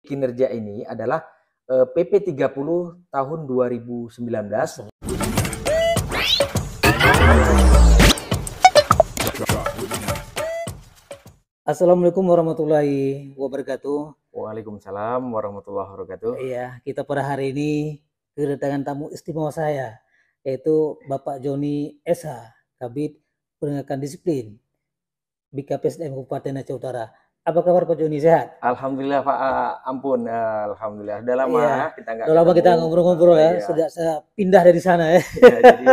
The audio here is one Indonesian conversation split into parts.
kinerja ini adalah PP 30 tahun 2019. Assalamualaikum warahmatullahi wabarakatuh. Waalaikumsalam warahmatullahi wabarakatuh. Iya, kita pada hari ini kedatangan tamu istimewa saya, yaitu Bapak Joni SH, Kabid Penegakan Disiplin BKPSDM Kabupaten Aceh Utara. Apa kabar Pak Joni, sehat? Alhamdulillah Pak, ampun, alhamdulillah. Udah lama Iya, kita nggak udah lama kita ketemu. ngobrol-ngobrol ya, Iya. sejak saya pindah dari sana ya. Ya, jadi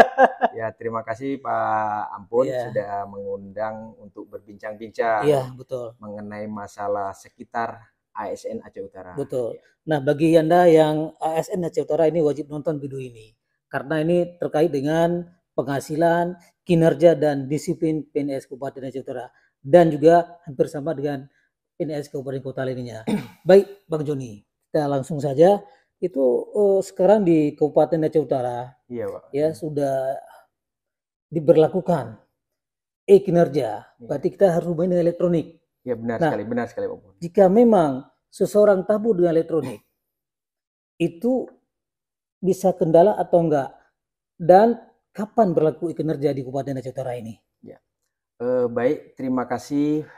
ya terima kasih Pak Ampun Iya. sudah mengundang untuk berbincang-bincang Iya, betul. mengenai masalah sekitar ASN Aceh Utara. Betul. Ya. Nah, bagi Anda yang ASN Aceh Utara ini wajib nonton video ini. Karena ini terkait dengan penghasilan, kinerja, dan disiplin PNS Kabupaten Aceh Utara. Dan juga hampir sama dengan PNS Kabupaten Kota lainnya. Baik, Bang Joni. Kita langsung saja. Itu sekarang di Kabupaten Aceh Utara, Iya Pak. ya sudah diberlakukan e-kinerja. Berarti kita harus main dengan elektronik. Ya benar Nah, sekali Pak Ampun. Jika memang seseorang tabu dengan elektronik, itu bisa kendala atau enggak? Dan kapan berlaku kinerja di Kabupaten Aceh Utara ini? Ya. Baik, terima kasih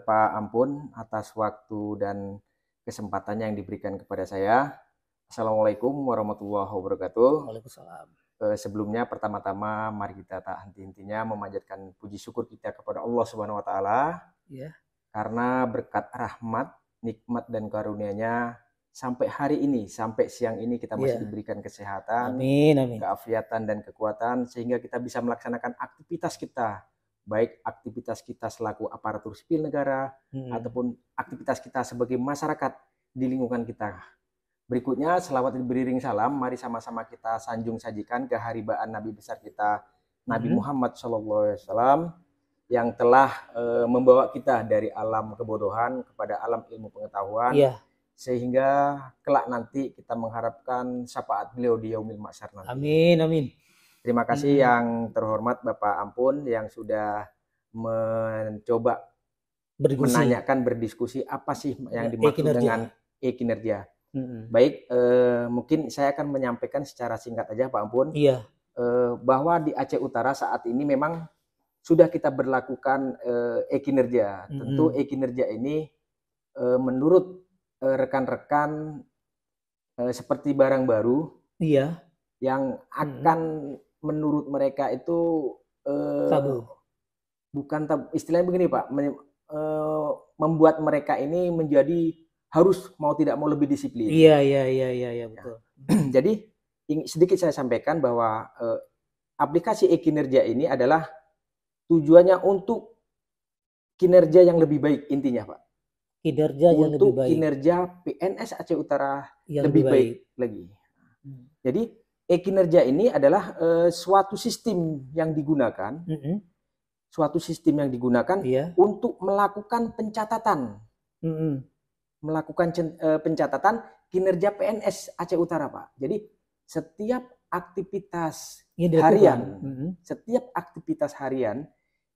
Pak Ampun atas waktu dan kesempatannya yang diberikan kepada saya. Assalamualaikum warahmatullahi wabarakatuh. Waalaikumsalam. Sebelumnya pertama-tama mari kita tak henti-hentinya memanjatkan puji syukur kita kepada Allah Subhanahu wa taala. Ya. Karena berkat rahmat, nikmat dan karunia-Nya sampai hari ini, sampai siang ini kita masih diberikan kesehatan, amin. keafiatan dan kekuatan sehingga kita bisa melaksanakan aktivitas kita, baik aktivitas kita selaku aparatur sipil negara ataupun aktivitas kita sebagai masyarakat di lingkungan kita. Berikutnya selawat beriring salam, mari sama-sama kita sanjung sajikan keharibaan Nabi besar kita, Nabi Muhammad SAW, yang telah membawa kita dari alam kebodohan kepada alam ilmu pengetahuan, sehingga kelak nanti kita mengharapkan syafaat beliau di yaumil mahsyar nanti. Amin. Terima kasih yang terhormat Bapak Ampun yang sudah mencoba menanyakan, berdiskusi apa sih yang dimaksud dengan e-kinerja. Baik, mungkin saya akan menyampaikan secara singkat aja Pak Ampun, bahwa di Aceh Utara saat ini memang sudah kita berlakukan e-kinerja. Tentu e-kinerja ini menurut rekan-rekan seperti barang baru, yang akan menurut mereka itu tabu. Bukan tabu, istilahnya begini Pak, membuat mereka ini menjadi harus mau tidak mau lebih disiplin. Iya betul. Jadi sedikit saya sampaikan bahwa aplikasi e-kinerja ini adalah tujuannya untuk kinerja yang lebih baik intinya Pak. Kinerja yang lebih baik. Kinerja PNS Aceh Utara yang lebih baik lagi. Jadi e-kinerja ini adalah suatu sistem yang digunakan, untuk melakukan pencatatan. Pencatatan kinerja PNS Aceh Utara Pak. Jadi setiap aktivitas harian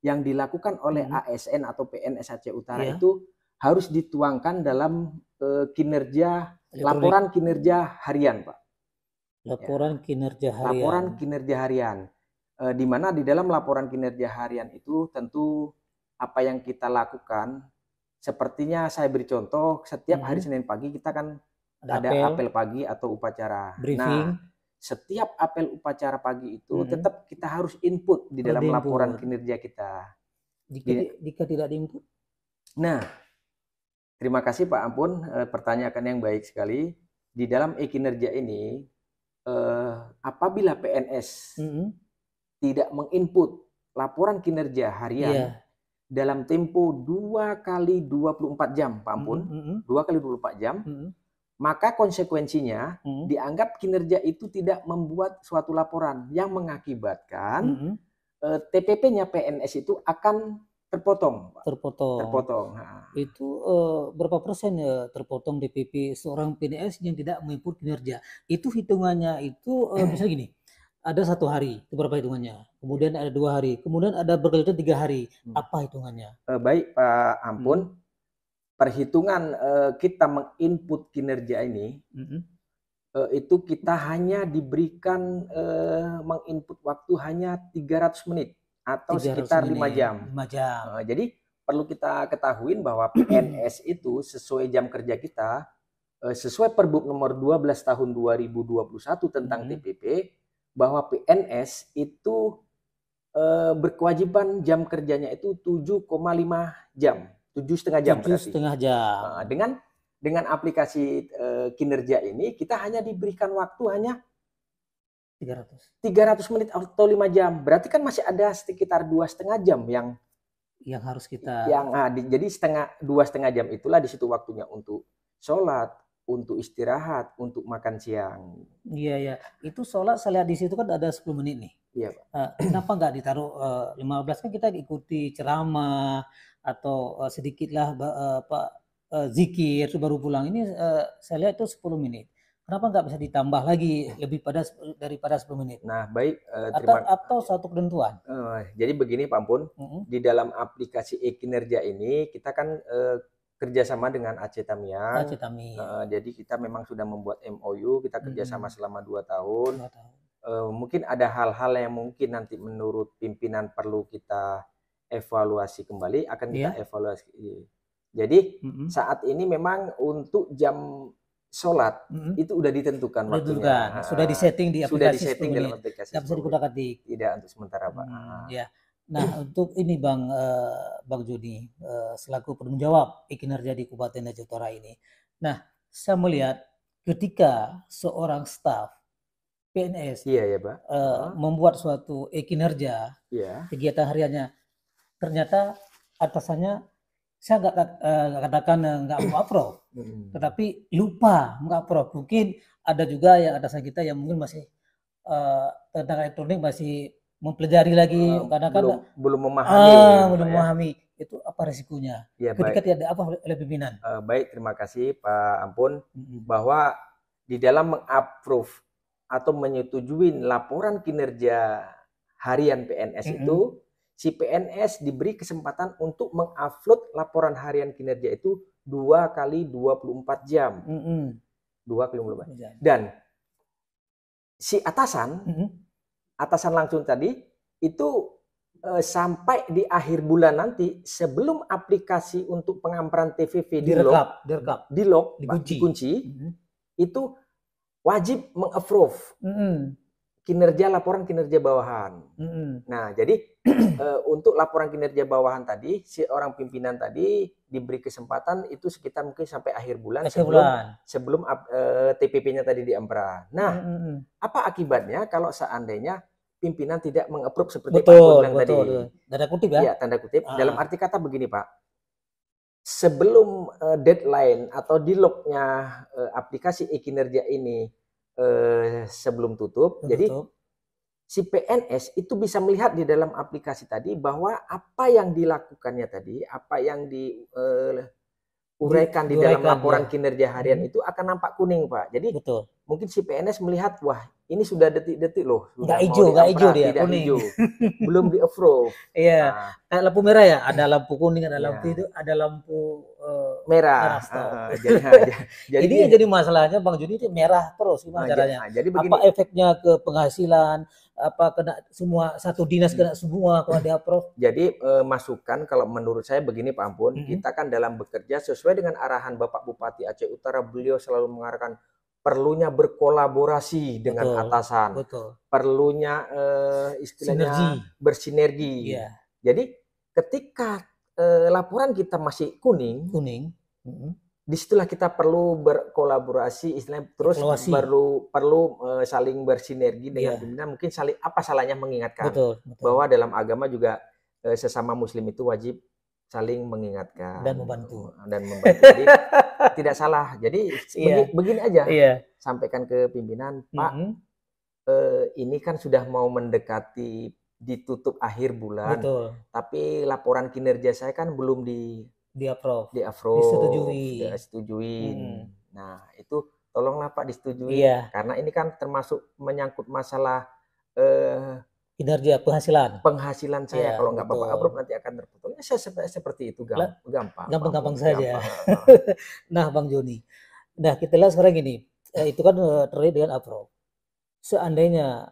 yang dilakukan oleh ASN atau PNS Aceh Utara itu harus dituangkan dalam laporan kinerja harian Pak. Laporan kinerja harian. Di mana di dalam laporan kinerja harian itu tentu apa yang kita lakukan. Sepertinya saya beri contoh, setiap hari Senin pagi kita kan ada apel pagi atau upacara. Briefing. Nah, setiap apel upacara pagi itu tetap kita harus input di dalam laporan kinerja kita. Jika tidak diinput? Nah, terima kasih Pak Ampun, pertanyaan yang baik sekali. Di dalam e-kinerja ini, apabila PNS tidak menginput laporan kinerja harian, dalam tempo 2 kali 24 jam, Pak Ampun, 2 kali 24 jam, maka konsekuensinya dianggap kinerja itu tidak membuat suatu laporan yang mengakibatkan TPP-nya PNS itu akan terpotong. Nah. Itu berapa persen ya terpotong DPP seorang PNS yang tidak menginput kinerja? Itu hitungannya itu misalnya gini. Ada 1 hari, itu berapa hitungannya? Kemudian ada 2 hari, kemudian ada berkelanjutan 3 hari. Apa hitungannya? Baik Pak Ampun, perhitungan kita menginput kinerja ini, itu kita hanya diberikan menginput waktu hanya 300 menit atau 300 sekitar 5 menit, jam. 5 jam. Jadi perlu kita ketahui bahwa PNS itu sesuai jam kerja kita, sesuai Perbub nomor 12 tahun 2021 tentang TPP, bahwa PNS itu berkewajiban jam kerjanya itu 7,5 jam, 7,5 jam berarti. 7,5 jam. Dengan aplikasi kinerja ini kita hanya diberikan waktu hanya 300 menit atau 5 jam. Berarti kan masih ada sekitar 2,5 jam yang harus kita jadi 2,5 jam itulah di situ waktunya untuk sholat, untuk istirahat, untuk makan siang. Iya. Itu sholat saya lihat di situ kan ada 10 menit nih. Iya, Pak. Kenapa nggak ditaruh 15 kan kita ikuti ceramah atau sedikitlah zikir baru pulang. Ini saya lihat itu 10 menit. Kenapa nggak bisa ditambah lagi lebih daripada 10 menit? Nah, baik. Atau suatu ketentuan? Jadi begini Pak Ampun, di dalam aplikasi e-kinerja ini kita kan kerjasama dengan AC Tamiya. Jadi kita memang sudah membuat MOU, kita kerjasama selama 2 tahun. Mungkin ada hal-hal yang mungkin nanti menurut pimpinan perlu kita evaluasi kembali, akan kita evaluasi. Jadi saat ini memang untuk jam sholat itu udah ditentukan waktunya. Sudah disetting di aplikasi. Sudah disetting dalam aplikasi. Tidak bisa dikutak-atik. Tidak untuk sementara, Pak. Ya. Nah, untuk ini Bang Joni selaku penanggung jawab kinerja di Kabupaten Aceh Utara ini. Nah, saya melihat ketika seorang staf PNS Pak. membuat suatu kinerja kegiatan hariannya, ternyata atasannya saya nggak katakan nggak mau approve, tetapi lupa nggak approve. Mungkin ada juga yang atasan kita yang mungkin masih tentang elektronik masih mempelajari lagi, karena kan belum memahami. Memahami itu apa resikonya ketika tidak ada apa oleh pimpinan. Baik, terima kasih Pak Ampun, bahwa di dalam mengapprove atau menyetujui laporan kinerja harian PNS itu, si PNS diberi kesempatan untuk mengupload laporan harian kinerja itu 2 kali 24 jam. 2 kali 24 jam. Dan si atasan langsung tadi itu sampai di akhir bulan nanti, sebelum aplikasi untuk pengamperan TVV dikunci, itu wajib mengapprove laporan kinerja bawahan. Nah, jadi untuk laporan kinerja bawahan tadi, si orang pimpinan tadi diberi kesempatan itu sekitar mungkin sampai akhir bulan sebelum TPP-nya tadi diamperan. Nah, apa akibatnya kalau seandainya pimpinan tidak mengapprove seperti Pak bilang tadi? Tanda kutip ya? Iya, tanda kutip. Dalam arti kata begini Pak, sebelum deadline atau deadlock-nya aplikasi e-kinerja ini sebelum tutup, jadi si PNS itu bisa melihat di dalam aplikasi tadi bahwa apa yang dilakukannya tadi, apa yang diuraikan di dalam laporan kinerja harian itu akan nampak kuning Pak. Jadi mungkin si PNS melihat, wah ini sudah detik-detik loh, nggak hijau dia, tidak hijau, belum di-approve. Iya, kayak lampu merah ya, ada lampu kuning, ada lampu itu, ada lampu merah. Jadi yang jadi masalahnya Bang Joni itu merah terus gimana caranya? Jadi begini, apa efeknya ke penghasilan? Apa kena semua satu dinas kena semua kalau di-approve? Jadi masukan kalau menurut saya begini Pak Ampun, kita kan dalam bekerja sesuai dengan arahan Bapak Bupati Aceh Utara, beliau selalu mengarahkan perlunya berkolaborasi dengan atasan, perlunya istilahnya bersinergi. Jadi ketika laporan kita masih kuning, disitulah kita perlu berkolaborasi, istilahnya terus perlu saling bersinergi dengan pimpinan. Mungkin saling apa salahnya mengingatkan bahwa dalam agama juga sesama Muslim itu wajib saling mengingatkan dan membantu. Jadi tidak salah. Jadi begini aja, sampaikan ke pimpinan, Pak, ini kan sudah mau mendekati ditutup akhir bulan, tapi laporan kinerja saya kan belum di-approve, disetujui. Nah, itu tolonglah Pak disetujui, karena ini kan termasuk menyangkut masalah kinerja penghasilan saya. Ya, Kalau nggak betul. Bapak approve nanti akan terpotong. Ya, seperti itu gampang. Gampang saja. Gampang. Nah, Bang Joni. Nah, kita lihat sekarang gini. Itu kan terkait dengan approve. Seandainya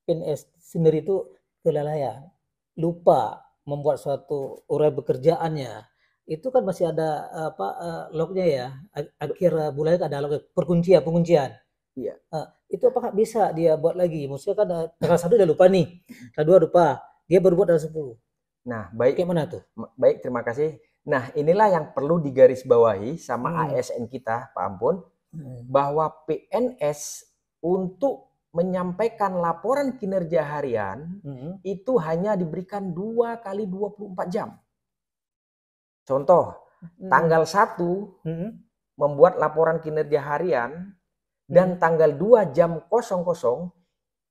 PNS sendiri itu kelalaian, lupa membuat suatu uraian pekerjaannya, itu kan masih ada lognya ya. Akhir bulan ada log penguncian. Iya. Itu apakah bisa dia buat lagi? Maksudnya kan tanggal 1 udah lupa nih, tanggal 2 lupa, dia baru buat tanggal 10. Nah, baik. Gimana tuh? Baik, terima kasih. Nah, inilah yang perlu digarisbawahi sama ASN kita, Pak Ampun, bahwa PNS untuk menyampaikan laporan kinerja harian itu hanya diberikan 2 kali 24 jam. Contoh, tanggal 1 membuat laporan kinerja harian dan tanggal 2 jam 00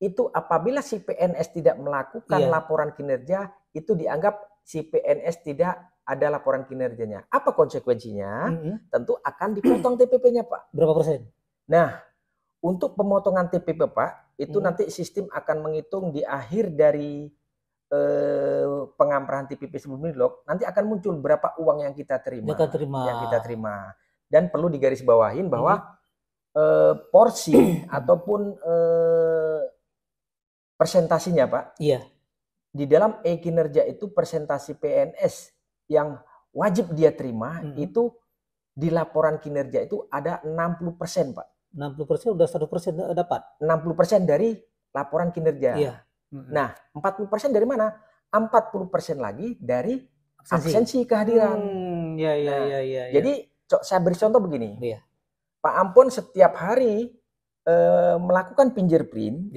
itu apabila si PNS tidak melakukan laporan kinerja, itu dianggap si PNS tidak ada laporan kinerjanya. Apa konsekuensinya? Tentu akan dipotong TPP-nya, Pak. Berapa persen? Nah, untuk pemotongan TPP, Pak, itu nanti sistem akan menghitung di akhir dari pengamperan TPP sebelum nilok, nanti akan muncul berapa uang yang kita terima. Dan perlu digarisbawahin bahwa porsi ataupun persentasinya, Pak. Iya. Di dalam kinerja itu persentasi PNS yang wajib dia terima itu di laporan kinerja itu ada 60%, Pak. 60% udah 1% dapat. 60% dari laporan kinerja. Iya. Nah, 40% dari mana? 40% lagi dari absensi kehadiran. Iya. Jadi saya beri contoh begini. Iya. Pak Ampun setiap hari melakukan fingerprint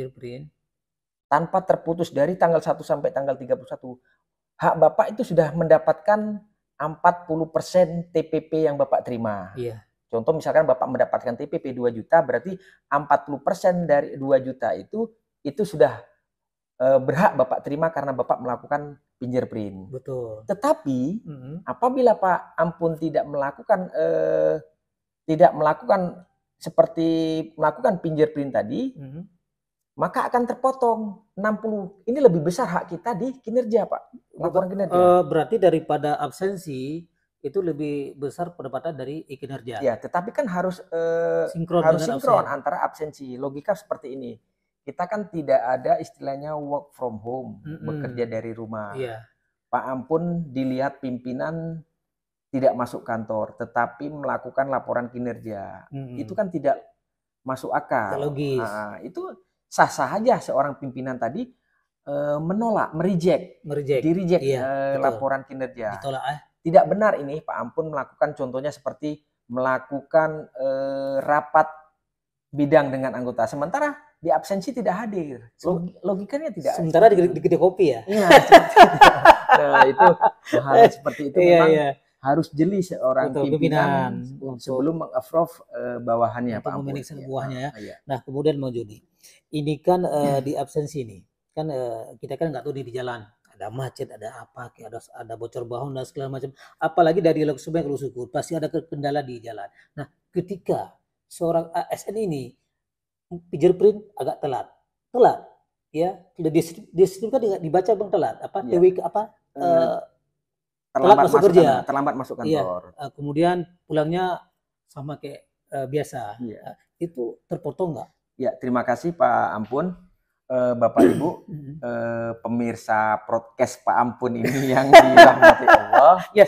tanpa terputus dari tanggal 1 sampai tanggal 31. Hak Bapak itu sudah mendapatkan 40% TPP yang Bapak terima. Iya. Contoh misalkan Bapak mendapatkan TPP 2 juta, berarti 40% dari 2 juta itu sudah berhak Bapak terima karena Bapak melakukan fingerprint. Betul. Tetapi apabila Pak Ampun tidak melakukan seperti melakukan fingerprint tadi, maka akan terpotong 60. Ini lebih besar hak kita di kinerja, Pak. Laporan kinerja. Berarti daripada absensi itu lebih besar pendapatan dari kinerja. Ya, tetapi kan harus sinkron antara absensi. Logika seperti ini. Kita kan tidak ada istilahnya work from home, bekerja dari rumah. Iya. Pak Ampun dilihat pimpinan tidak masuk kantor, tetapi melakukan laporan kinerja. Itu kan tidak masuk akal. Logis. Nah, itu sah-sah aja seorang pimpinan tadi menolak, di-reject laporan kinerja. Ditolak, Tidak benar ini Pak Ampun melakukan contohnya seperti melakukan rapat bidang dengan anggota, sementara di absensi tidak hadir. Logikanya tidak. Sementara di kedai kopi ya? Iya. Nah, itu hal seperti itu memang harus jeli seorang pimpinan sebelum meng-approve bawahannya, Pak Ampun. Buahnya ya. Nah, kemudian Bang Joni, ini kan di absensi nih, kan kita kan nggak tahu di jalan ada macet, ada apa, ada bocor bahan dan segala macam. Apalagi dari Lok Sungai ke Lusukur, pasti ada kendala di jalan. Nah, ketika seorang ASN ini fingerprint agak telat, ya, di kan dibaca Bang telat, TWK terlambat masuk kantor. Iya. Kemudian pulangnya sama kayak biasa. Iya. Itu terpotong nggak? Ya, terima kasih Pak Ampun, Bapak Ibu, pemirsa podcast Pak Ampun ini yang dirahmati Allah. Ya.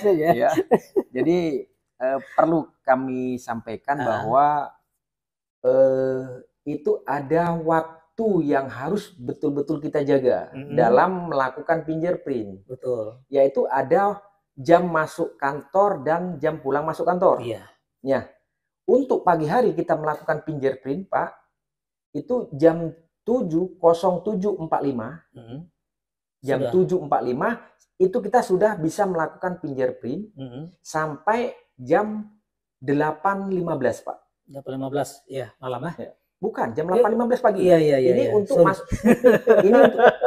Jadi perlu kami sampaikan bahwa itu ada waktu yang harus betul-betul kita jaga dalam melakukan fingerprint. Betul. Yaitu ada jam masuk kantor dan jam pulang masuk kantor. Iya. Ya. Untuk pagi hari kita melakukan fingerprint, Pak, itu jam 07.45. Jam 7.45 itu kita sudah bisa melakukan fingerprint sampai jam 8.15, Pak. 8.15 ya, malam ya. Bukan, jam 8.15 pagi. Iya. Ini untuk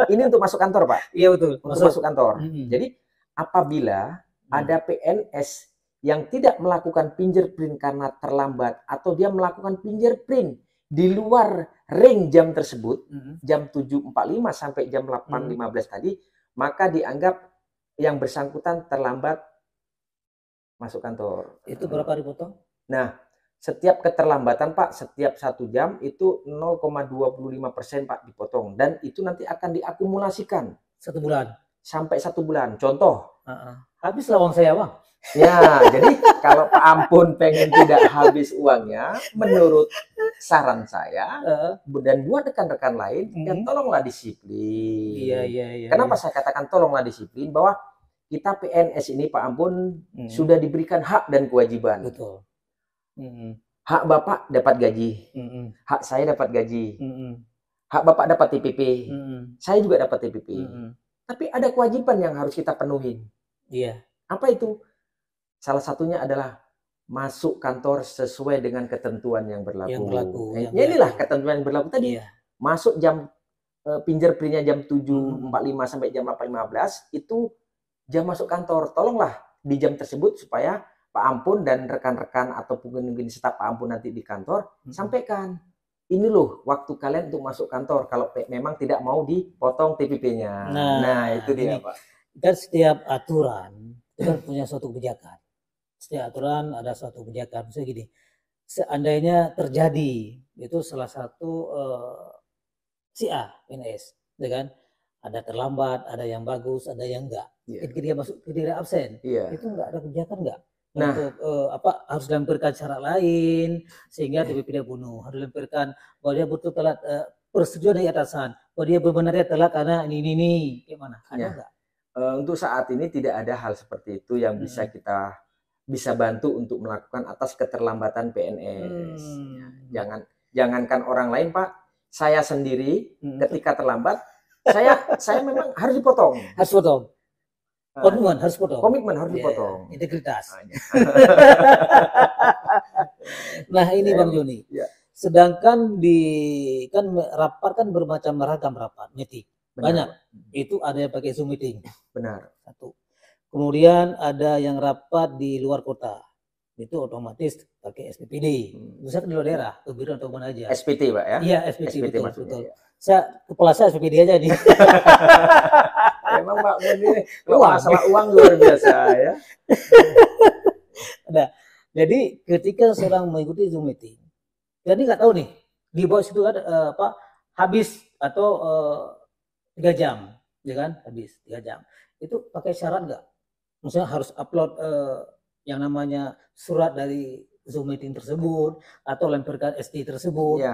ini untuk masuk kantor, Pak. Iya, betul. Untuk masuk kantor. Jadi apabila ada PNS yang tidak melakukan fingerprint karena terlambat atau dia melakukan fingerprint di luar ring jam tersebut, jam 7.45 sampai jam 8.15 tadi, maka dianggap yang bersangkutan terlambat masuk kantor. Itu berapa dipotong? Nah, setiap keterlambatan Pak, setiap 1 jam itu 0,25% Pak dipotong. Dan itu nanti akan diakumulasikan. 1 bulan? Sampai 1 bulan. Contoh. Habis lah uang saya Bang. Ya, jadi kalau Pak Ampun pengen tidak habis uangnya, menurut saran saya, dan buat rekan-rekan lain, ya tolonglah disiplin. Iya. Kenapa saya katakan tolonglah disiplin? Bahwa kita PNS ini Pak Ampun sudah diberikan hak dan kewajiban. Betul. Hak Bapak dapat gaji, hak saya dapat gaji, hak Bapak dapat TPP, saya juga dapat TPP. Tapi ada kewajiban yang harus kita penuhi. Iya. Apa itu? Salah satunya adalah masuk kantor sesuai dengan ketentuan yang berlaku. Inilah ketentuan yang berlaku tadi. Iya. Masuk jam fingerprintnya jam 7.45 sampai jam 8.15 itu jam masuk kantor. Tolonglah di jam tersebut supaya Pak Ampun dan rekan-rekan atau mungkin staf Pak Ampun nanti di kantor sampaikan, ini loh waktu kalian untuk masuk kantor kalau memang tidak mau dipotong TPP-nya. Nah itu dia Pak. Dan setiap aturan itu kan punya suatu kebijakan. Setiap aturan ada suatu kebijakan. Misalnya gini, seandainya terjadi itu salah satu si A PNS, ya kan? Ada terlambat, ada yang bagus, ada yang enggak. Ketika dia masuk tidak absen, itu enggak ada kebijakan enggak? Nah, untuk harus dilampirkan cara lain sehingga TPP dia bunuh, harus dilampirkan bahwa dia betul telat persetujuan dari atasan, bahwa dia bebenarnya telat karena ini gimana? Ada enggak? Untuk saat ini tidak ada hal seperti itu yang bisa bantu untuk melakukan atas keterlambatan PNS. Jangankan orang lain Pak, saya sendiri ketika terlambat, saya memang harus dipotong. Harus potong. Komitmen harus potong. Komitmen harus dipotong. Integritas. Nah ini Bang Joni. Sedangkan kan rapat kan bermacam-macam rapat, meeting. Banyak. Itu ada yang pakai Zoom meeting. Benar. Satu. Kemudian ada yang rapat di luar kota. Itu otomatis pakai SPPD. Bisa di luar daerah, kebiruan atau mana aja. SPT Pak ya? Iya, SPT betul. Kepala saya SPPD aja nih. Emang Pak Mun ini kalau masalah uang luar biasa ya. Nah, jadi ketika seorang mengikuti Zoom meeting, jadi nggak tahu nih di bawah situ ada habis atau 3 jam, ya kan? Habis 3 jam. Itu pakai syarat nggak? Misalnya harus upload yang namanya surat dari Zoom meeting tersebut atau lampirkan SD tersebut.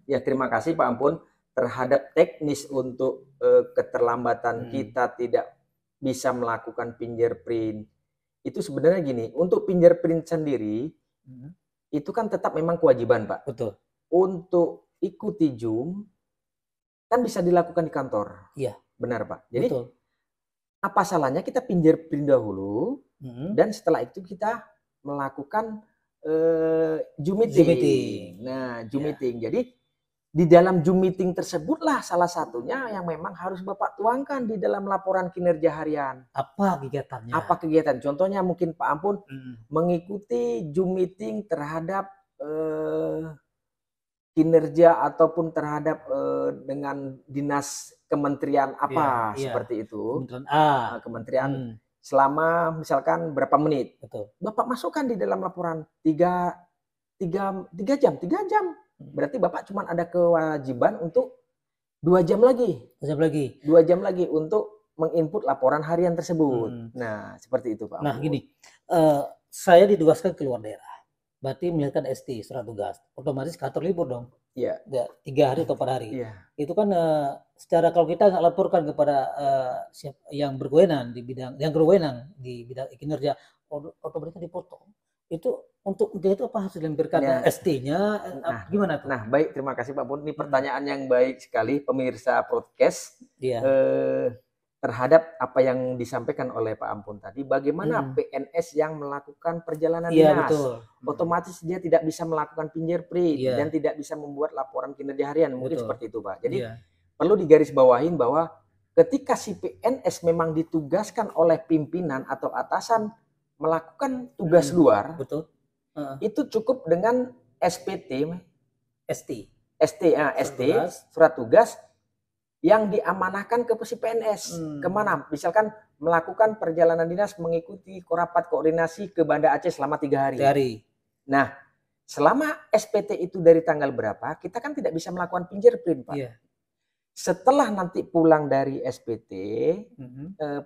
Ya terima kasih Pak Ampun. Terhadap teknis untuk keterlambatan kita tidak bisa melakukan fingerprint, itu sebenarnya gini, untuk fingerprint sendiri itu kan tetap memang kewajiban Pak. Betul. Untuk ikuti Zoom kan bisa dilakukan di kantor. Iya. Benar Pak. Jadi apa salahnya kita fingerprint dahulu dan setelah itu kita melakukan Zoom meeting. Nah Zoom meeting. Jadi di dalam Zoom meeting tersebutlah salah satunya yang memang harus Bapak tuangkan di dalam laporan kinerja harian. Apa kegiatannya? Apa kegiatan? Contohnya mungkin Pak Ampun mengikuti Zoom meeting terhadap kinerja ataupun terhadap dengan dinas kementerian apa seperti itu. Kementerian A. Kementerian selama misalkan berapa menit. Betul. Bapak masukkan di dalam laporan 3 jam. Berarti Bapak cuma ada kewajiban untuk 2 jam lagi. 2 jam lagi untuk menginput laporan harian tersebut. Nah, seperti itu Pak. Nah, gini. Saya ditugaskan ke luar daerah. Berarti melihatkan ST, surat tugas. Otomatis kantor libur dong. Iya. 3 hari atau 4 hari. Iya. Itu kan secara kalau kita nggak laporkan kepada yang berwenang di bidang kinerja, otomatis dipotong. Itu untuk itu apa harus dilampirkan ST-nya gimana tuh? Nah, baik, terima kasih Pak Pun. Ini pertanyaan yang baik sekali pemirsa podcast terhadap apa yang disampaikan oleh Pak Ampun tadi. Bagaimana PNS yang melakukan perjalanan dinas? Betul. Otomatis dia tidak bisa melakukan fingerprint dan tidak bisa membuat laporan kinerja harian. Mungkin seperti itu Pak. Jadi perlu digarisbawahin bahwa ketika si PNS memang ditugaskan oleh pimpinan atau atasan melakukan tugas luar, itu cukup dengan SPT, ST, surat tugas yang diamanahkan ke si PNS. Kemana? Misalkan melakukan perjalanan dinas mengikuti rapat koordinasi ke Banda Aceh selama 3 hari. Nah, selama SPT itu dari tanggal berapa, kita kan tidak bisa melakukan fingerprint, Pak. Iya. Setelah nanti pulang dari SPT,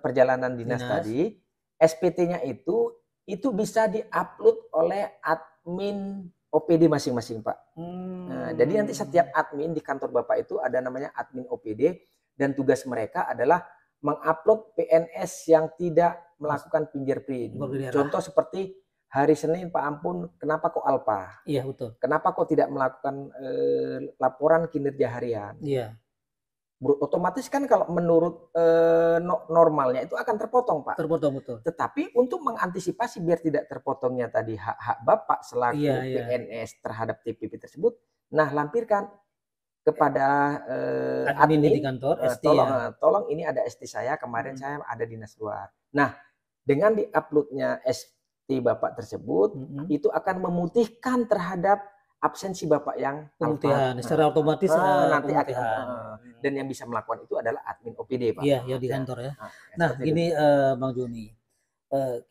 perjalanan dinas tadi, SPT-nya itu bisa diupload oleh admin OPD masing-masing, Pak. Nah, jadi nanti setiap admin di kantor Bapak itu ada namanya admin OPD, dan tugas mereka adalah mengupload PNS yang tidak melakukan fingerprint. Contoh seperti hari Senin, Pak Ampun, kenapa kok alpa? Iya, betul. Kenapa kok tidak melakukan laporan kinerja harian? Iya. Otomatis kan kalau menurut normalnya itu akan terpotong, Pak. Terpotong, betul. Tetapi untuk mengantisipasi biar tidak terpotongnya tadi hak-hak Bapak selaku PNS terhadap TPP tersebut, nah lampirkan kepada admin di kantor, ST, tolong ini ada ST saya, kemarin saya ada dinas luar. Nah, dengan diuploadnya ST Bapak tersebut, itu akan memutihkan terhadap absensi Bapak yang pemutihan. Secara otomatis nanti akan dan yang bisa melakukan itu adalah admin OPD, Pak. Iya, yang di kantor ya. Nah, gini Bang Joni,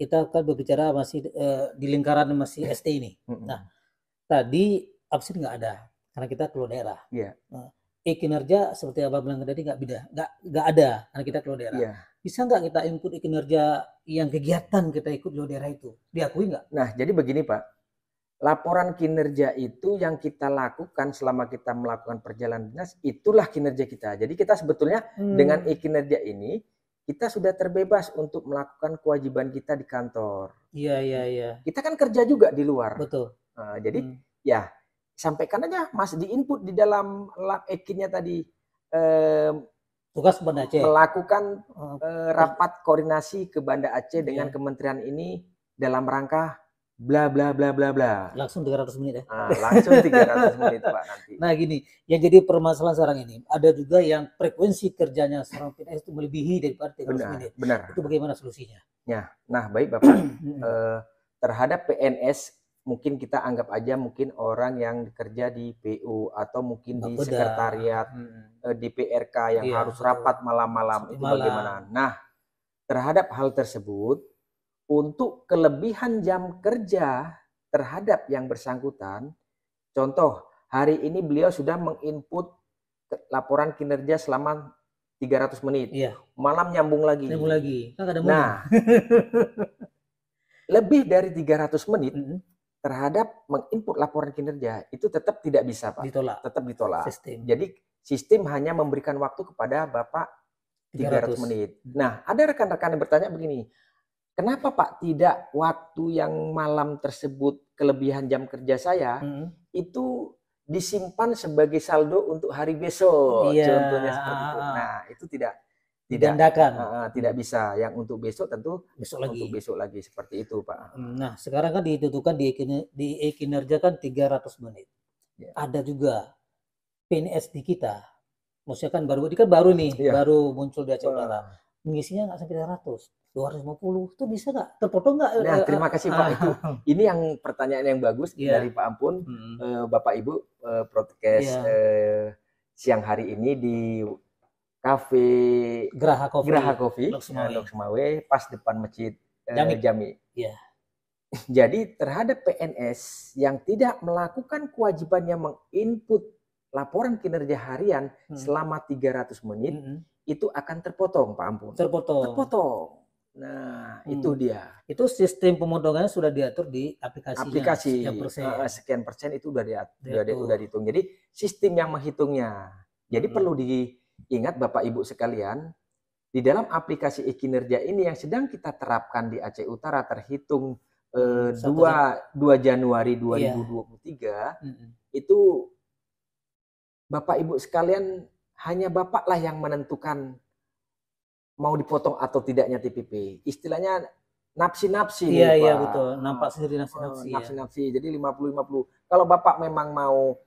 kita kan berbicara masih di lingkaran masih ST ini. Nah, tadi absen nggak ada karena kita keluar daerah. Iya. E-kinerja seperti Abang bilang tadi nggak ada karena kita keluar daerah. Iya. Bisa nggak kita input e-kinerja yang kegiatan kita ikut keluar daerah itu? Diakui nggak? Nah, jadi begini, Pak. Laporan kinerja itu yang kita lakukan selama kita melakukan perjalanan dinas, itulah kinerja kita. Jadi kita sebetulnya dengan e-kinerja ini, kita sudah terbebas untuk melakukan kewajiban kita di kantor. Iya. Kita kan kerja juga di luar. Betul. Jadi ya sampaikan aja, Mas, di input di dalam e-kinnya tadi. Tugas Banda Aceh. Melakukan rapat koordinasi ke Banda Aceh dengan kementerian ini dalam rangka bla bla bla bla bla. Langsung 300 menit ya. Langsung 300 menit, Pak, nanti. Nah, gini, yang jadi permasalahan sekarang ini, ada juga yang frekuensi kerjanya seorang PNS itu melebihi daripada 300 menit. Benar. Itu bagaimana solusinya? Ya, nah baik Bapak. Terhadap PNS mungkin kita anggap aja mungkin orang yang bekerja di PU atau mungkin di sekretariat di PRK yang harus rapat malam-malam, itu bagaimana? Nah, terhadap hal tersebut, untuk kelebihan jam kerja terhadap yang bersangkutan, contoh hari ini beliau sudah menginput laporan kinerja selama 300 menit. Iya. Malam nyambung lagi. Nah, lebih dari 300 menit terhadap menginput laporan kinerja itu tetap tidak bisa, Pak. Tetap ditolak. Jadi sistem hanya memberikan waktu kepada Bapak 300 menit. Nah, ada rekan-rekan yang bertanya begini, kenapa Pak tidak waktu yang malam tersebut kelebihan jam kerja saya itu disimpan sebagai saldo untuk hari besok, contohnya seperti itu. Nah, itu tidak tidak bisa. Yang untuk besok tentu untuk besok lagi seperti itu, Pak. Nah, sekarang kan ditentukan di e-kinerja kan 300 menit. Ada juga PNS di kita, maksudnya kan baru nih, baru muncul di Aceh Utara, mengisinya nggak sampai 250, itu bisa nggak? Terpotong nggak? Nah, terima kasih Pak. Ini yang pertanyaan yang bagus dari Pak Ampun, Bapak Ibu podcast siang hari ini di Cafe Geraha Coffee, Lok Sumawe, pas depan Masjid Jami. Jadi terhadap PNS yang tidak melakukan kewajibannya menginput laporan kinerja harian selama 300 menit, itu akan terpotong, Pak Ampun. Terpotong. Nah, itu dia. Itu sistem pemotongannya sudah diatur di aplikasinya. Aplikasi sekian persen itu udah dihitung. Jadi sistem yang menghitungnya. Jadi perlu diingat Bapak Ibu sekalian, di dalam aplikasi e-kinerja ini yang sedang kita terapkan di Aceh Utara terhitung 2 Januari 2023, itu Bapak Ibu sekalian, hanya Bapaklah yang menentukan mau dipotong atau tidaknya TPP. Istilahnya nafsi-nafsi. Iya, betul. Nampak sendiri nafsi-nafsi. Nafsi-nafsi. Jadi 50-50. Kalau Bapak memang mau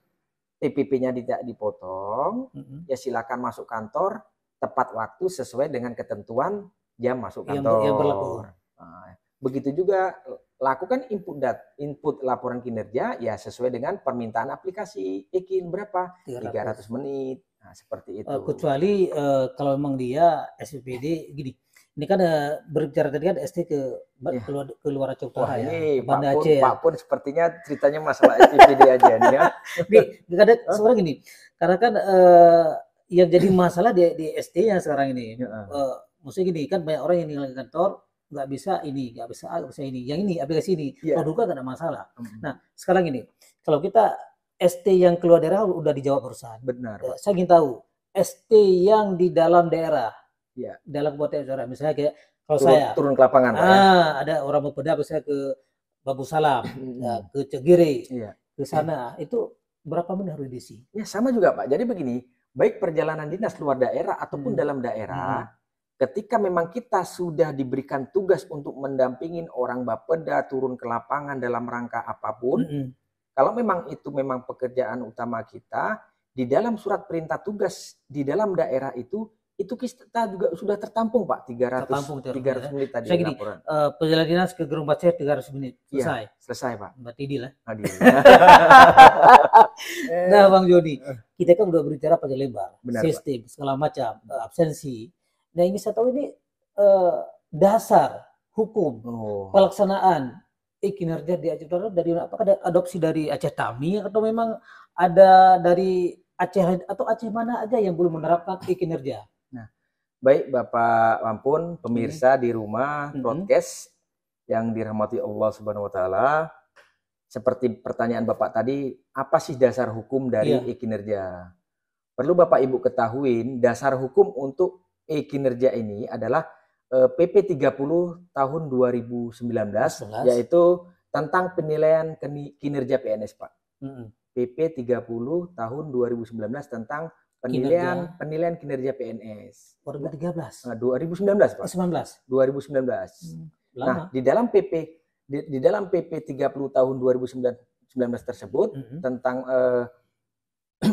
TPP-nya tidak dipotong, ya silakan masuk kantor tepat waktu sesuai dengan ketentuan jam masuk kantor. Yang berlaku. Begitu juga lakukan input laporan kinerja ya sesuai dengan permintaan aplikasi Ekin berapa 300 menit. Nah, seperti itu. Kecuali kalau memang dia SPPD gini. Ini kan berbicara tadi kan ST ke luar Aceh Utara ya. Ini Pak Pun sepertinya ceritanya masalah SPPD aja nih ya. Kadang sebenarnya gini, karena kan yang jadi masalah di ST-nya sekarang ini. Maksudnya gini, kan banyak orang yang tinggal di kantor nggak bisa ini, nggak bisa ini, yang ini aplikasi ini, produk nggak ada masalah. Nah sekarang ini, kalau kita ST yang keluar daerah udah dijawab perusahaan. Benar. Saya ingin tahu ST yang di dalam daerah, dalam kota daerah, misalnya kayak kalau saya turun ke lapangan, ada orang Bapeda, misalnya ke Babu Salam, ke Cegiri, ke sana, itu berapa menit harus diisi? Ya sama juga Pak. Jadi begini, baik perjalanan dinas luar daerah ataupun dalam daerah. Ketika memang kita sudah diberikan tugas untuk mendampingin orang Bapeda turun ke lapangan dalam rangka apapun, kalau memang itu memang pekerjaan utama kita, di dalam surat perintah tugas di dalam daerah itu kita juga sudah tertampung Pak, 300 menit tadi laporan. Perjalanan dinas ke Gerung Bacer 300 menit, selesai? Ya, selesai Pak. Berarti deal lah. Nah Bang Joni, kita kan udah berbicara pada lebar, sistem, segala macam, absensi. Nah ini saya tahu ini dasar hukum pelaksanaan kinerja di Aceh Utara dari apakah ada adopsi dari Aceh Tami atau memang ada dari Aceh atau Aceh mana aja yang belum menerapkan kinerja? Nah, baik Bapak Ampun, pemirsa di rumah podcast yang dirahmati Allah Subhanahu Wa Taala, seperti pertanyaan Bapak tadi, apa sih dasar hukum dari kinerja? Perlu Bapak Ibu ketahuin, dasar hukum untuk kinerja ini adalah PP 30 tahun 2019, yaitu tentang penilaian kinerja PNS Pak. PP 30 tahun 2019 tentang penilaian kinerja PNS. 2013. 2019 Pak. 2019. Nah, di dalam PP 30 tahun 2019 tersebut tentang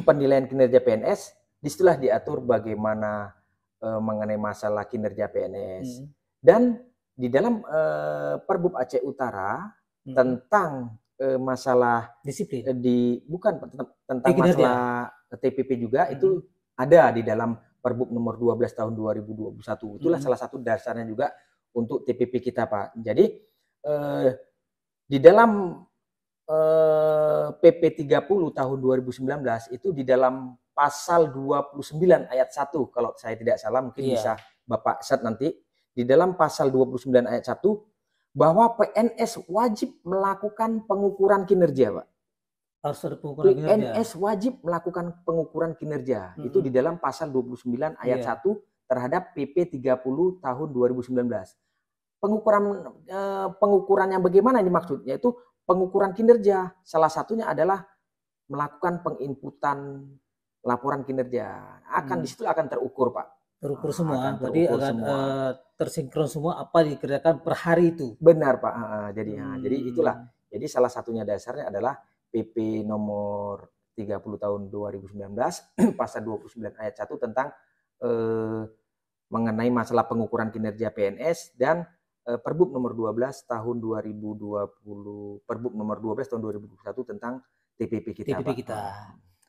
penilaian kinerja PNS, disitulah diatur bagaimana mengenai masalah kinerja PNS. Dan di dalam Perbub Aceh Utara tentang masalah disiplin, bukan tentang masalah TPP juga, itu ada di dalam Perbub nomor 12 tahun 2021. Itulah salah satu dasarnya juga untuk TPP kita Pak. Jadi di dalam PP 30 tahun 2019 itu di dalam pasal 29 ayat 1, kalau saya tidak salah, mungkin bisa Bapak set nanti, di dalam pasal 29 ayat 1 bahwa PNS wajib melakukan pengukuran kinerja Pak. Harus ada pengukuran kinerja. PNS wajib melakukan pengukuran kinerja. Itu di dalam pasal 29 ayat 1 terhadap PP 30 tahun 2019. Pengukuran yang bagaimana ini maksudnya? Itu pengukuran kinerja. Salah satunya adalah melakukan penginputan laporan kinerja. Di situ akan terukur Pak. Terukur semua. Jadi akan tersinkron semua apa dikerjakan per hari itu. Benar Pak. Jadi itulah. Jadi salah satunya dasarnya adalah PP nomor 30 tahun 2019 pasal 29 ayat 1 tentang mengenai masalah pengukuran kinerja PNS, dan Perbub nomor 12 tahun 2020, Perbub nomor 12 tahun 2021 tentang TPP kita.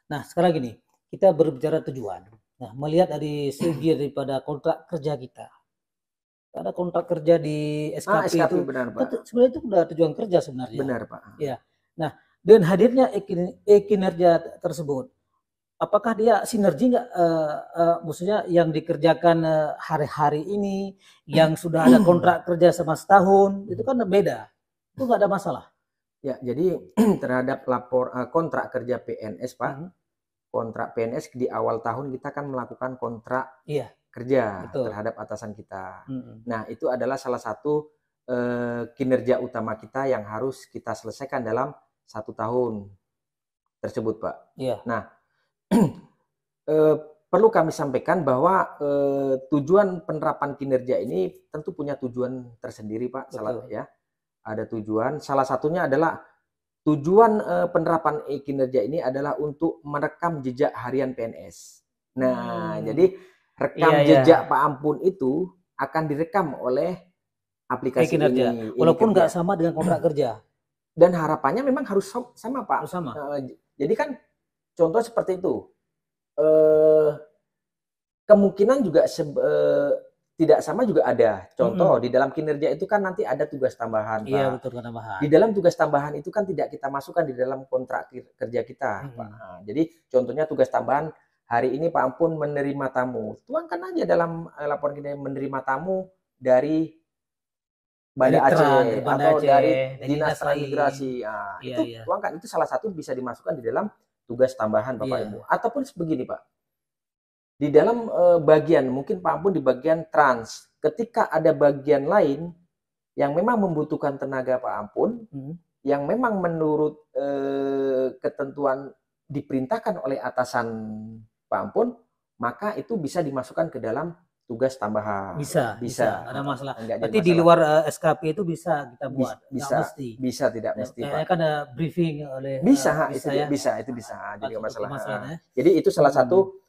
Nah, sekarang gini, kita berbicara tujuan. Nah, melihat dari segi daripada kontrak kerja kita. Ada kontrak kerja di SKP itu, benar, Pak. Sebenarnya itu udah tujuan kerja sebenarnya. Benar, Pak. Ya. Nah, dengan hadirnya kinerja tersebut, apakah dia sinergi nggak? Maksudnya yang dikerjakan hari-hari ini, yang sudah ada kontrak kerja selama setahun, itu kan beda. Itu nggak ada masalah. Ya, jadi terhadap kontrak kerja PNS, Pak, kontrak PNS di awal tahun kita kan melakukan kontrak kerja terhadap atasan kita. Nah, itu adalah salah satu kinerja utama kita yang harus kita selesaikan dalam 1 tahun tersebut, Pak. Nah, perlu kami sampaikan bahwa tujuan penerapan kinerja ini tentu punya tujuan tersendiri, Pak. Ada tujuan. Salah satunya adalah tujuan penerapan kinerja ini adalah untuk merekam jejak harian PNS. Nah, jadi rekam jejak Pak Ampun itu akan direkam oleh aplikasi kinerja. Walaupun nggak sama dengan kontrak kerja. Dan harapannya memang harus sama Pak. Harus sama. Jadi kan contoh seperti itu. Kemungkinan juga tidak sama juga ada. Contoh di dalam kinerja itu kan nanti ada tugas tambahan, Pak. Iya, betul, tambahan. Di dalam tugas tambahan itu kan tidak kita masukkan di dalam kontrak kerja kita, Pak. Nah, jadi contohnya tugas tambahan hari ini Pak Ampun menerima tamu. Tuangkan aja dalam laporan kita menerima tamu dari Banda Aceh atau dari Dinas Transmigrasi. Nah, itu tuangkan, itu salah satu bisa dimasukkan di dalam tugas tambahan Bapak Ibu. Ataupun begini Pak. Di dalam bagian, mungkin Pak Ampun di bagian trans, ketika ada bagian lain yang memang membutuhkan tenaga Pak Ampun, yang memang menurut ketentuan diperintahkan oleh atasan Pak Ampun, maka itu bisa dimasukkan ke dalam tugas tambahan. Bisa. Ada masalah. Berarti di luar SKP itu bisa kita buat. Bisa tidak mesti Pak. Kan ada briefing oleh. Bisa. Itu bisa. Jadi masalah. Jadi itu salah satu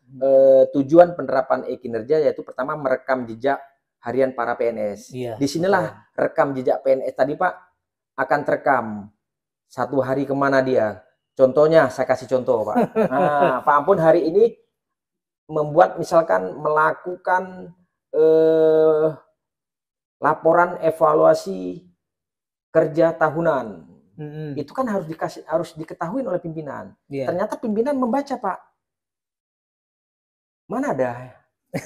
tujuan penerapan e-kinerja, yaitu pertama merekam jejak harian para PNS. Disinilah rekam jejak PNS tadi Pak akan terekam satu hari kemana dia. Contohnya saya kasih contoh Pak. Nah, Pak Ampun hari ini membuat misalkan melakukan laporan evaluasi kerja tahunan. Itu kan harus diketahui oleh pimpinan. Ternyata pimpinan membaca Pak. Mana ada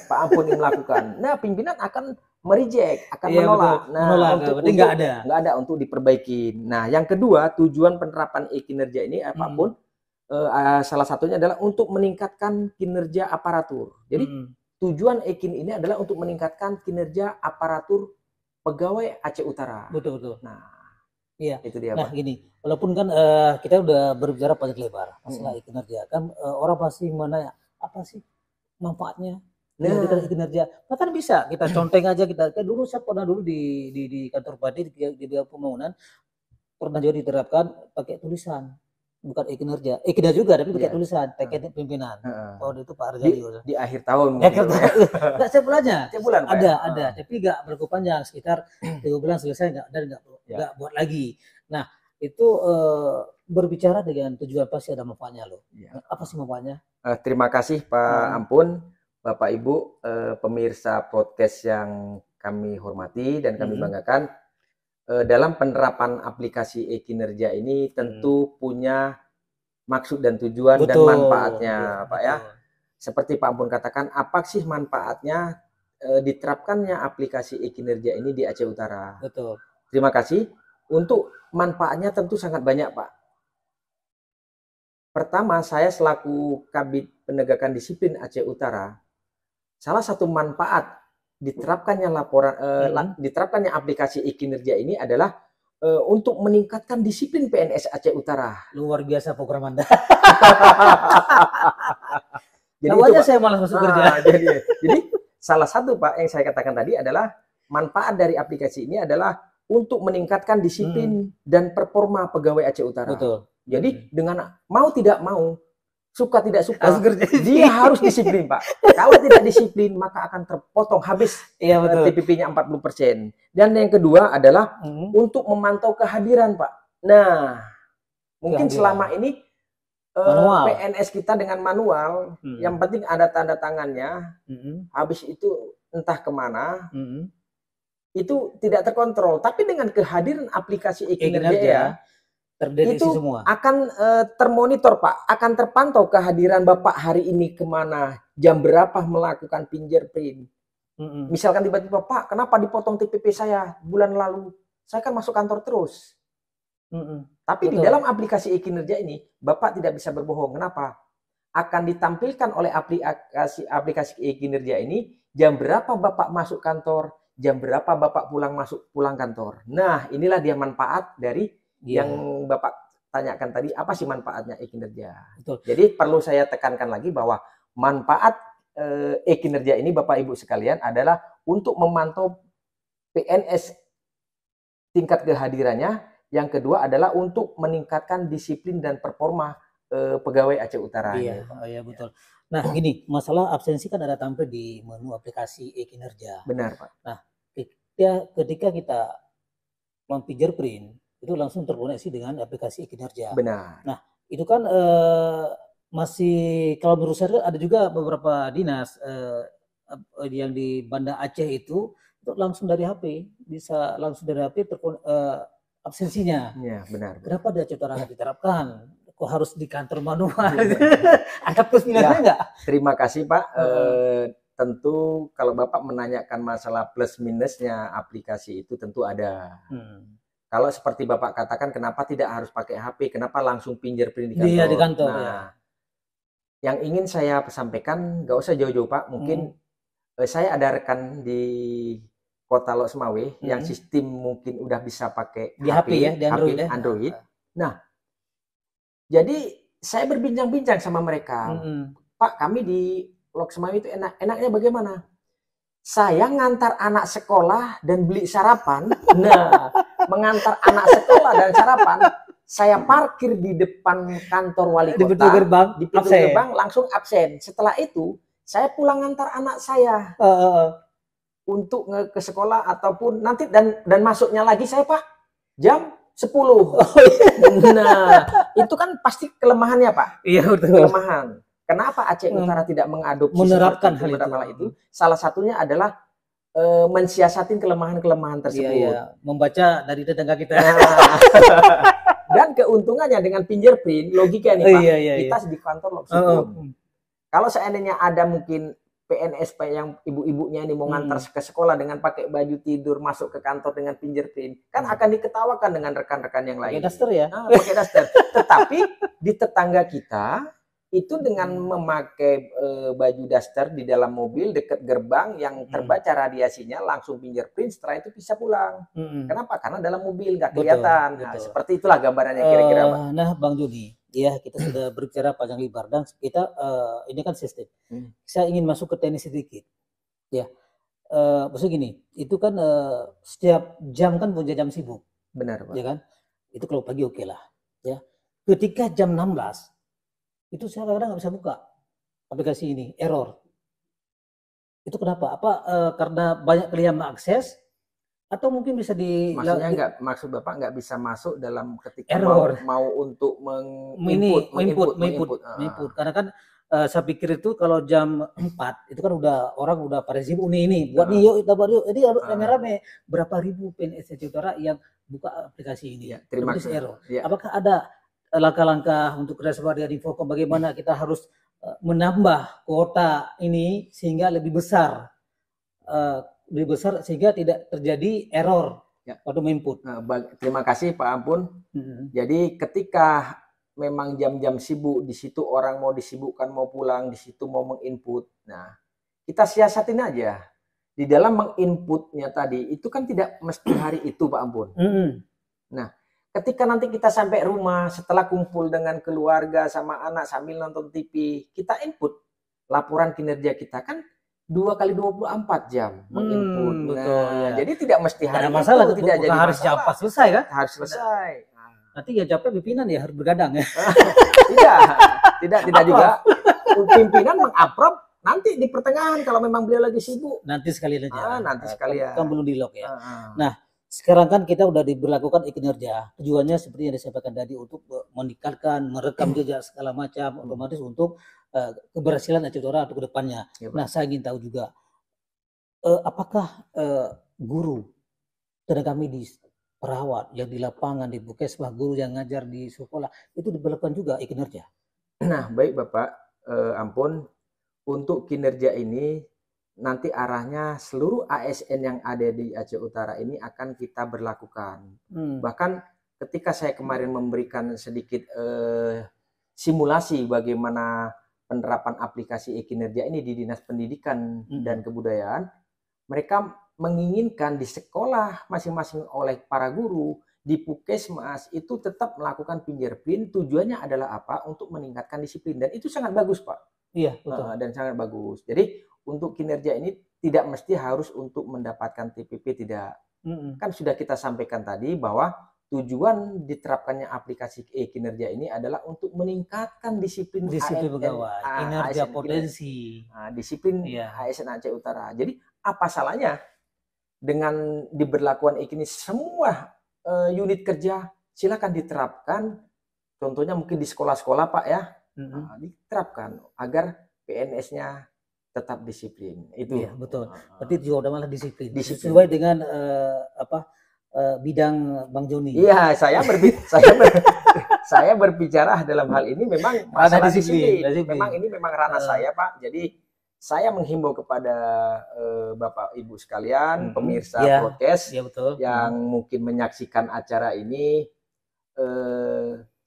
Pak Ampun yang melakukan. Nah, pimpinan akan mereject, akan menolak. Betul. Menolak. Untuk nggak ada untuk diperbaiki. Nah, yang kedua, tujuan penerapan e-kinerja ini Pak Ampun salah satunya adalah untuk meningkatkan kinerja aparatur. Jadi tujuan e-kin ini adalah untuk meningkatkan kinerja aparatur pegawai Aceh Utara. Betul. Nah, itu dia. Nah, gini, walaupun kan kita udah berbicara panjang lebar masalah e-kinerja, kan orang pasti menanya apa sih manfaatnya kinerja. Bahkan bisa kita conteng aja, kita dulu saya pernah dulu di kantor Bupati di pembangunan pernah juga diterapkan pakai tulisan, bukan e-kinerja juga, tapi pakai tulisan pakai pimpinan. Itu Pak Arjali di akhir tahun. Enggak, setiap bulan ada, tapi enggak berlaku panjang, sekitar 3 bulan selesai enggak buat lagi. Nah, itu berbicara dengan tujuan pasti ada manfaatnya loh. Apa sih manfaatnya? Terima kasih Pak Ampun, Bapak Ibu pemirsa podcast yang kami hormati dan kami banggakan. Dalam penerapan aplikasi e-kinerja ini tentu punya maksud dan tujuan dan manfaatnya Pak ya. Seperti Pak Ampun katakan, apa sih manfaatnya diterapkannya aplikasi e-kinerja ini di Aceh Utara? Betul. Terima kasih. Untuk manfaatnya tentu sangat banyak Pak. Pertama, saya selaku Kabid Penegakan Disiplin Aceh Utara, salah satu manfaat diterapkannya diterapkannya aplikasi e-kinerja ini adalah untuk meningkatkan disiplin PNS Aceh Utara. Luar biasa program Anda. Jadi itu, saya malas masuk kerja. Jadi salah satu Pak yang saya katakan tadi adalah manfaat dari aplikasi ini adalah untuk meningkatkan disiplin dan performa pegawai Aceh Utara. Betul. Jadi dengan mau tidak mau, suka tidak suka, dia harus disiplin Pak. Kalau tidak disiplin maka akan terpotong habis TPP-nya 40%. Dan yang kedua adalah untuk memantau kehadiran Pak. Nah, mungkin selama ini PNS kita dengan manual, yang penting ada tanda tangannya, habis itu entah kemana, itu tidak terkontrol. Tapi dengan kehadiran aplikasi e-kinerja itu semua akan termonitor Pak, akan terpantau kehadiran Bapak hari ini kemana, jam berapa melakukan fingerprint. Misalkan tiba-tiba Pak, kenapa dipotong TPP saya bulan lalu? Saya kan masuk kantor terus. Tapi di dalam aplikasi e-kinerja ini Bapak tidak bisa berbohong. Kenapa? Akan ditampilkan oleh aplikasi e-kinerja ini jam berapa Bapak masuk kantor, jam berapa Bapak pulang kantor. Nah, inilah dia manfaat dari yang Bapak tanyakan tadi, apa sih manfaatnya e-kinerja? Jadi perlu saya tekankan lagi bahwa manfaat e-kinerja ini Bapak Ibu sekalian adalah untuk memantau PNS tingkat kehadirannya. Yang kedua adalah untuk meningkatkan disiplin dan performa pegawai Aceh Utara. Iya betul. Nah gini, masalah absensi kan ada tampil di menu aplikasi e-kinerja. Benar Pak. Nah Ya, ketika kita fingerprint itu langsung terkoneksi dengan aplikasi kinerja. Benar. Nah, itu kan masih kalau menurut saya ada juga beberapa dinas yang di Banda Aceh itu langsung dari HP, bisa langsung dari HP absensinya. Ya, benar. Kenapa dia Cetara diterapkan? Kok harus di kantor manual? Ada plus minusnya nggak? Terima kasih Pak. Tentu kalau Bapak menanyakan masalah plus minusnya aplikasi itu tentu ada. Kalau seperti Bapak katakan, kenapa tidak harus pakai HP? Kenapa langsung fingerprint di kantor? Iya, di kantor. Nah, ya. Yang ingin saya sampaikan, nggak usah jauh-jauh Pak. Mungkin saya ada rekan di Kota Losmawe yang sistem mungkin udah bisa pakai di HP ya, di Android. Android. Nah, jadi saya berbincang-bincang sama mereka. Pak, kami di Losmawe itu enaknya bagaimana? Saya ngantar anak sekolah dan beli sarapan. Nah, mengantar anak sekolah dan sarapan, saya parkir di depan kantor wali kota. Di pintu gerbang langsung absen. Setelah itu, saya pulang ngantar anak saya untuk ke sekolah ataupun nanti dan masuknya lagi saya Pak jam 10. Nah, itu kan pasti kelemahannya Pak. Iya, betul. Kelemahan. Kenapa Aceh Utara tidak mengadopsi menerapkan hal itu? Salah satunya adalah mensiasatin kelemahan-kelemahan tersebut. Iya. Membaca dari tetangga kita. Dan keuntungannya dengan fingerprint, logika nih Pak, kita di kantor meskipun. Kalau seandainya ada mungkin PNS yang ibu-ibunya ini mau ngantar ke sekolah dengan pakai baju tidur masuk ke kantor dengan fingerprint, kan akan diketawakan dengan rekan-rekan yang lain. Pakai daster ya? Pakai daster. Tetapi di tetangga kita itu dengan memakai baju daster di dalam mobil dekat gerbang yang terbaca radiasinya langsung fingerprint, setelah itu bisa pulang. Kenapa? Karena dalam mobil nggak kelihatan. Nah, seperti itulah gambarannya kira-kira. Nah, Bang Joni, ya kita sudah berbicara panjang lebar dan kita ini kan sistem. Saya ingin masuk ke teknis sedikit. Ya, maksudnya gini, itu kan setiap jam kan punya jam sibuk. Benar Pak. Ya kan? Itu kalau pagi oke lah. Ya, ketika jam 16 itu saya kadang nggak bisa buka aplikasi ini, error. Itu kenapa? Apa karena banyak klien mengakses atau mungkin bisa maksudnya maksud Bapak nggak bisa masuk dalam ketika error. mau untuk menginput. Karena kan saya pikir itu kalau jam 4 itu kan orang udah pada sibuk ini buat nih yuk kita buat yuk. Jadi rame-rame berapa ribu PNS Aceh Utara yang buka aplikasi ini. Ya, terima kasih. Error. Ya. Apakah ada langkah-langkah untuk kerjasama dengan Infocom bagaimana kita harus menambah kuota ini sehingga lebih besar sehingga tidak terjadi error waktu menginput. Terima kasih Pak Ampun. Jadi ketika memang jam-jam sibuk, di situ orang mau disibukkan mau pulang, di situ mau menginput. Nah, kita siasatin aja. Di dalam menginputnya tadi itu kan tidak mesti hari itu Pak Ampun. Nah, ketika nanti kita sampai rumah setelah kumpul dengan keluarga sama anak sambil nonton TV, kita input laporan kinerja kita kan 2 kali 24 jam menginput. Betul, ya. Jadi tidak mesti hari itu, masalah, tidak jadi harus cepat selesai kan? Harus selesai. Nanti ya capek pimpinan ya harus bergadang ya. tidak juga. Pimpinan mengaprov nanti di pertengahan kalau memang beliau lagi sibuk. Nanti sekalian aja. Nanti sekalian. Kan belum di lock ya. Nah, sekarang kan kita udah diberlakukan kinerja. Tujuannya seperti yang disampaikan tadi untuk meningkatkan, merekam jejak segala macam, otomatis untuk keberhasilan Aceh Utara untuk kedepannya. Nah, saya ingin tahu juga apakah guru, tenaga medis, perawat yang di lapangan, di Puskesmas, guru yang ngajar di sekolah itu diberlakukan juga kinerja. Nah, baik Bapak Ampun, untuk kinerja ini nanti arahnya seluruh ASN yang ada di Aceh Utara ini akan kita berlakukan. Bahkan ketika saya kemarin memberikan sedikit simulasi bagaimana penerapan aplikasi e-kinerja ini di Dinas Pendidikan dan Kebudayaan, mereka menginginkan di sekolah masing-masing oleh para guru, di Puskesmas itu tetap melakukan fingerprint. Tujuannya adalah apa? Untuk meningkatkan disiplin. Dan itu sangat bagus Pak. Iya, betul. Dan sangat bagus. Jadi untuk kinerja ini tidak mesti harus untuk mendapatkan TPP, tidak. Kan sudah kita sampaikan tadi bahwa tujuan diterapkannya aplikasi e-kinerja ini adalah untuk meningkatkan disiplin pegawai, kinerja potensi. Disiplin ASN Aceh Utara. Jadi apa salahnya dengan diberlakukan ini semua unit kerja silakan diterapkan. Contohnya mungkin di sekolah-sekolah Pak ya, diterapkan agar PNS-nya tetap disiplin. Itu. Iya, betul. Berarti juga udah malah disiplin. Sesuai dengan bidang Bang Joni. Iya, saya berbicara dalam hal ini memang masalah disiplin. Memang ini memang ranah saya Pak. Jadi saya menghimbau kepada Bapak Ibu sekalian, pemirsa podcast yang mungkin menyaksikan acara ini,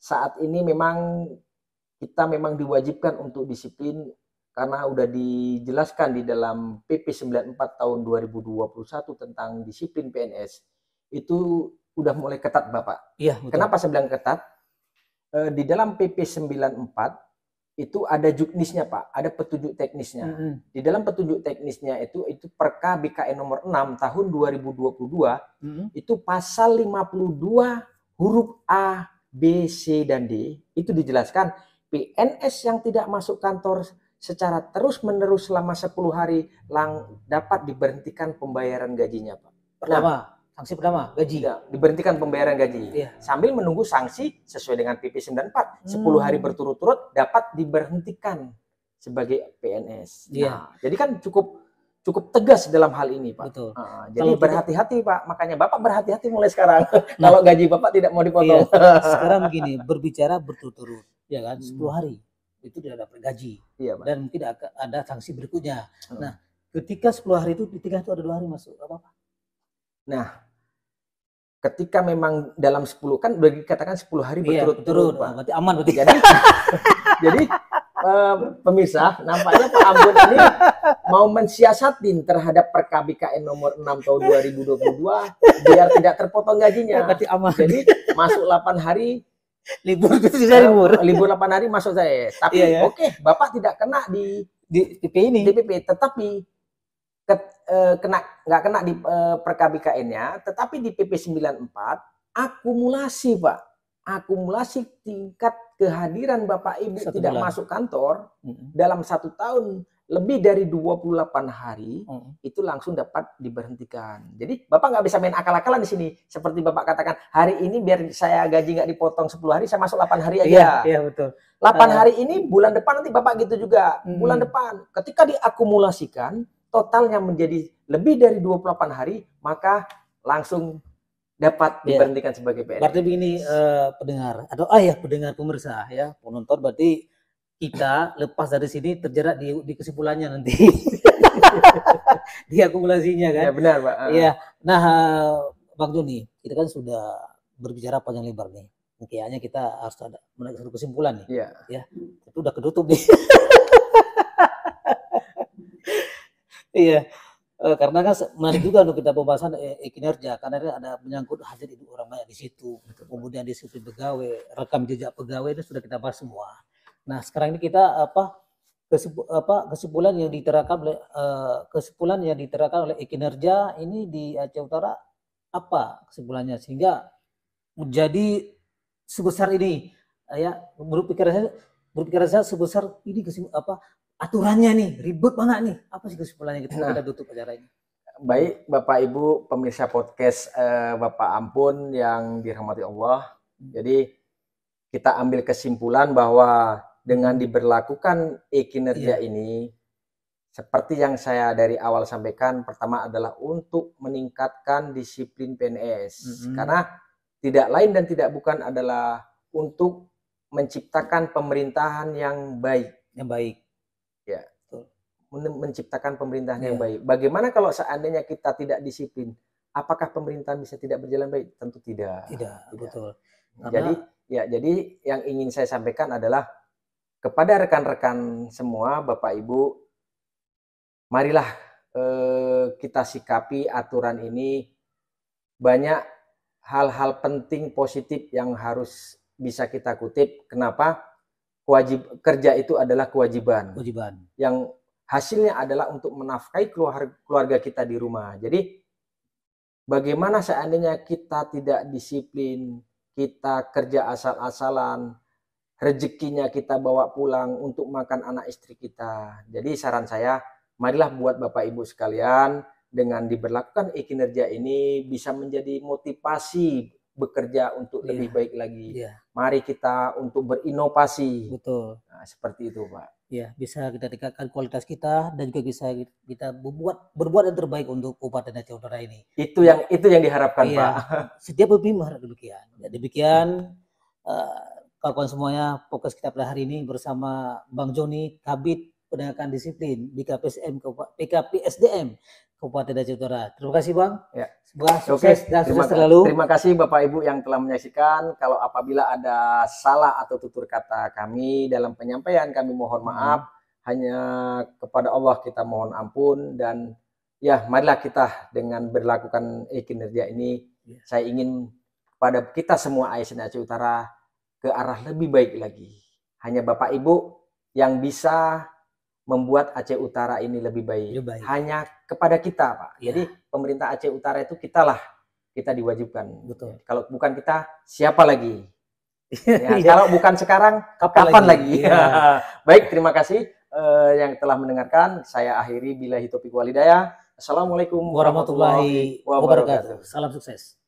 saat ini memang kita memang diwajibkan untuk disiplin karena udah dijelaskan di dalam PP 94 tahun 2021 tentang disiplin PNS. Itu udah mulai ketat Bapak. Iya, betul. Kenapa saya bilang ketat? Di dalam PP 94 itu ada juknisnya Pak, ada petunjuk teknisnya. Di dalam petunjuk teknisnya itu Perka BKN nomor 6 tahun 2022 itu pasal 52 huruf A, B, C, dan D itu dijelaskan PNS yang tidak masuk kantor secara terus-menerus selama 10 hari dapat diberhentikan pembayaran gajinya Pak. Sanksi pertama, gaji. Ya, diberhentikan pembayaran gaji. Iya. Sambil menunggu sanksi sesuai dengan PP 94. 10 hari berturut-turut dapat diberhentikan sebagai PNS. Iya. Nah, jadi kan cukup tegas dalam hal ini, Pak. Betul. Jadi berhati-hati, Pak. Makanya Bapak berhati-hati mulai sekarang. Kalau gaji Bapak tidak mau dipotong. Iya. Sekarang begini, berbicara berturut-turut, ya kan? 10 hari itu tidak dapat gaji. Iya, Pak. Dan mungkin ada sanksi berikutnya. Nah, ketika 10 hari itu di tengah itu ada 2 hari masuk, apa-apa. Nah, ketika memang dalam 10 kan udah dikatakan 10 hari berturut-turut, Pak. Berarti aman berarti. Jadi pemirsa, nampaknya Pak Ambon ini mau mensiasatin terhadap Perka BKN nomor 6 tahun 2022 biar tidak terpotong gajinya. Berarti aman. Jadi masuk 8 hari libur libur 8 hari masuk saya. Tapi oke, Bapak tidak kena di PP ini. DPP, tetapi nggak kena di Perka BKN-nya, tetapi di PP 94 akumulasi Pak, akumulasi tingkat kehadiran Bapak Ibu tidak masuk kantor dalam 1 tahun lebih dari 28 hari itu langsung dapat diberhentikan. Jadi Bapak nggak bisa main akal-akalan di sini. Seperti Bapak katakan, hari ini biar saya gaji nggak dipotong 10 hari, saya masuk 8 hari aja. Iya, betul. 8 hari ini, bulan depan nanti Bapak gitu juga. Bulan depan, ketika diakumulasikan, totalnya menjadi lebih dari 28 hari, maka langsung dapat diberhentikan sebagai PNS. Berarti begini pendengar, atau pendengar pemirsa ya, penonton, berarti kita lepas dari sini terjerat di kesimpulannya nanti. Di akumulasinya kan. Ya benar Pak. Iya. Nah Bang Joni, kita kan sudah berbicara panjang lebar nih. Kayaknya kita harus ada menarik satu kesimpulan nih. Iya. Ya, itu udah ketutup nih. Iya, karena kan menarik juga untuk kita pembahasan kinerja, karena ada menyangkut hajat hidup orang banyak di situ. Kemudian disiplin pegawai, rekam jejak pegawai itu sudah kita bahas semua. Nah sekarang ini kita kesimpulan yang diterapkan oleh kinerja ini di Aceh Utara, apa kesimpulannya sehingga menjadi sebesar ini ya, berpikir saya sebesar ini aturannya nih ribet banget nih, apa sih kesimpulannya kita tutup acara ini? Baik Bapak Ibu pemirsa podcast Bapak Ampun yang dirahmati Allah. Jadi kita ambil kesimpulan bahwa dengan diberlakukan kinerja ini, seperti yang saya dari awal sampaikan, pertama adalah untuk meningkatkan disiplin PNS. Karena tidak lain dan tidak bukan adalah untuk menciptakan pemerintahan yang baik. Yang baik. Ya, menciptakan pemerintahan yang baik. Bagaimana kalau seandainya kita tidak disiplin? Apakah pemerintahan bisa tidak berjalan baik? Tentu tidak. Tidak. Betul. Jadi yang ingin saya sampaikan adalah kepada rekan-rekan semua, Bapak Ibu, marilah kita sikapi aturan ini. Banyak hal-hal penting positif yang harus bisa kita kutip. Kenapa? Kerja itu adalah kewajiban. Yang hasilnya adalah untuk menafkahi keluarga kita di rumah. Jadi bagaimana seandainya kita tidak disiplin, kita kerja asal-asalan, rezekinya kita bawa pulang untuk makan anak istri kita. Jadi saran saya, marilah buat Bapak Ibu sekalian, dengan diberlakukan e-kinerja ini bisa menjadi motivasi bekerja untuk lebih baik lagi. Mari kita untuk berinovasi. Betul. Nah, seperti itu, Pak. Ya, bisa kita tingkatkan kualitas kita dan juga bisa kita berbuat yang terbaik untuk Kabupaten Aceh Utara ini. Itu yang diharapkan, Pak. Setiap pemimpin mengharap demikian. Ya, demikian kawan-kawan semuanya, fokus kita pada hari ini bersama Bang Joni, Kabid Penegakan Disiplin BKPSDM Kabupaten Aceh Utara. Terima kasih, Bang. Ya. Sukses dan sukses selalu. Terima kasih Bapak Ibu yang telah menyaksikan. Kalau apabila ada salah atau tutur kata kami dalam penyampaian, kami mohon maaf. Hanya kepada Allah kita mohon ampun. Dan ya, marilah kita dengan berlakukan e-kinerja ini, saya ingin pada kita semua ASN Aceh Utara ke arah lebih baik lagi. Hanya Bapak Ibu yang bisa membuat Aceh Utara ini lebih baik. Hanya kepada kita, Pak. Jadi pemerintah Aceh Utara itu kita diwajibkan. Betul. Kalau bukan kita, siapa lagi? Ya, kalau bukan sekarang, kapan lagi? Baik, terima kasih yang telah mendengarkan. Saya akhiri billahi taufiq wal hidayah. Assalamualaikum warahmatullahi wabarakatuh. Salam sukses.